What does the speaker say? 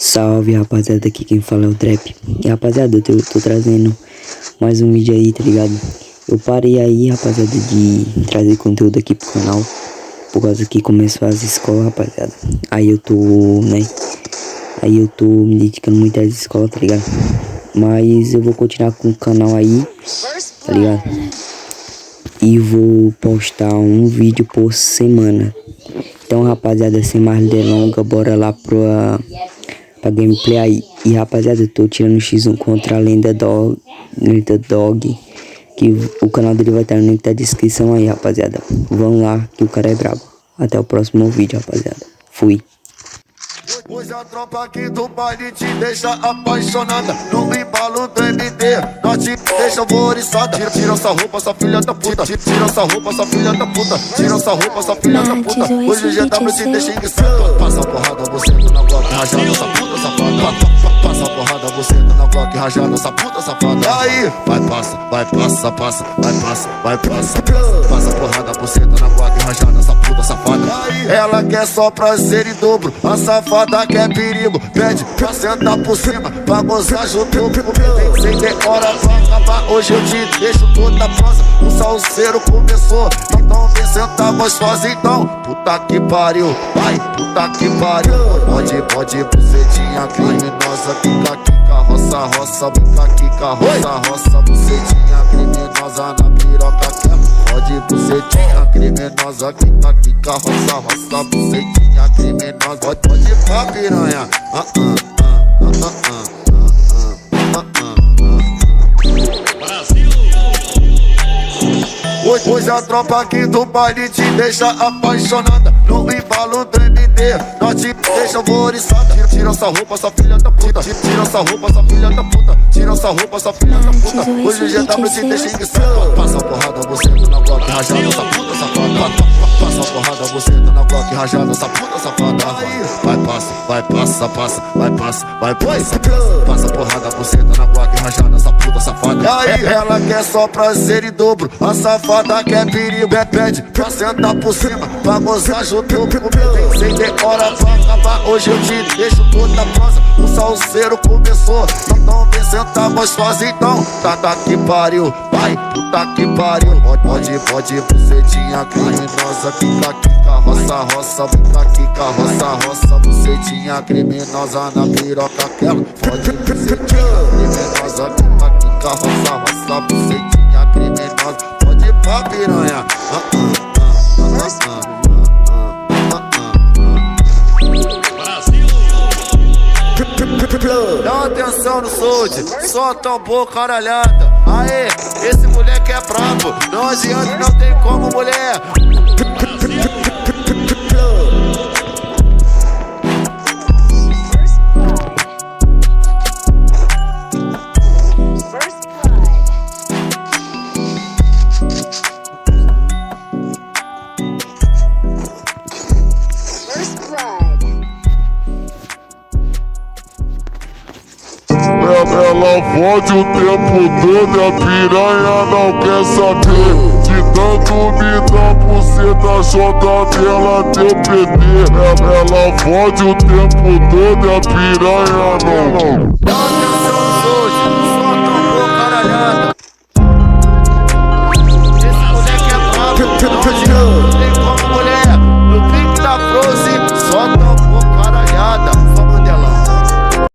Salve, rapaziada, aqui quem fala é o Trap. E rapaziada, eu tô trazendo mais um vídeo aí, tá ligado? Eu parei aí, rapaziada, de trazer conteúdo aqui pro canal por causa que começou as escolas, rapaziada. Aí eu tô, né? Aí eu tô me dedicando muito às escolas, tá ligado? Mas eu vou continuar com o canal aí, tá ligado? E vou postar um vídeo por semana. Então, rapaziada, sem mais delongas, bora lá pra gameplay aí. E rapaziada, eu tô tirando X1 contra a Lenda Dog, que o canal dele vai estar no link da descrição aí, rapaziada. Vamos lá, que o cara é brabo. Até o próximo vídeo, rapaziada. Fui. Hoje a tropa aqui do baile te deixa apaixonada. No embalo do MD, nós te deixa alvoriçada. Tira essa roupa, essa filha da puta. Tira essa roupa, essa filha da puta. Tira essa roupa, essa filha da puta. Hoje o GW te deixa enguiçada. Passa a porrada, você na Glock, rajada essa puta safada. Passa a porrada, você na Glock, rajada essa puta safada. Aí, vai passa, vai passa, passa, vai passa, vai passa. Passa a porrada, você na Glock, rajada essa puta safada. Ela quer só prazer em dobro, a safada quer perigo. Pede pra sentar por cima, pra gozar junto comigo. Sem ter hora pra acabar, hoje eu te deixo toda prosa. O salseiro começou, então vem sentar gostosa. Então, puta que pariu, vai, puta que pariu. Pode, bucetinha criminosa. Kika, roça, roça, kika, roça, roça. Bucetinha criminosa na piroca quebra. Pode, bucetinha criminosa. Kika, roça, roça. Bucetinha criminosa. Pode pra piranha. Hoje a tropa aqui do baile te deixa apaixonada. No embalo do MD, nós te deixa alvoriçada. Tira essa roupa, essa filha da puta. Tira essa roupa, essa filha da puta. Tira essa roupa, essa filha da puta. Hoje o GW te deixa enguiçada. Passa a porrada, você na Glock, rajada essa puta safada. Passa a porrada, você na Glock, rajada essa puta safada. Vai passa, vai passa, passa, vai passa, vai passa. Passa a porrada, você na Glock, rajada essa puta safada. Ela quer só prazer em dobro, a safada quer perigo. Pede pra sentar por cima, pra gozar junto comigo. Sem ter hora pra acabar, hoje eu te deixo toda prosa. O salseiro começou, então vem sentar gostosa. Então, tá que pariu, vai, puta que pariu. Pode, bucetinha criminosa. Kika, roça, roça, kika, roça, roça. Bucetinha criminosa na piroca quebra. Pode, bucetinha criminosa. Kika, roça, roça. Bucetinha criminosa. Pode pra piranha. Dá atenção no Sold, só tambor caralhada. Aê, esse moleque é brabo, não adianta, não tem como mulher. Ela fode o tempo todo e a piranha não quer saber. De tanto me dá buceta, joga nela teu PT. Ela fode o tempo todo e a piranha não.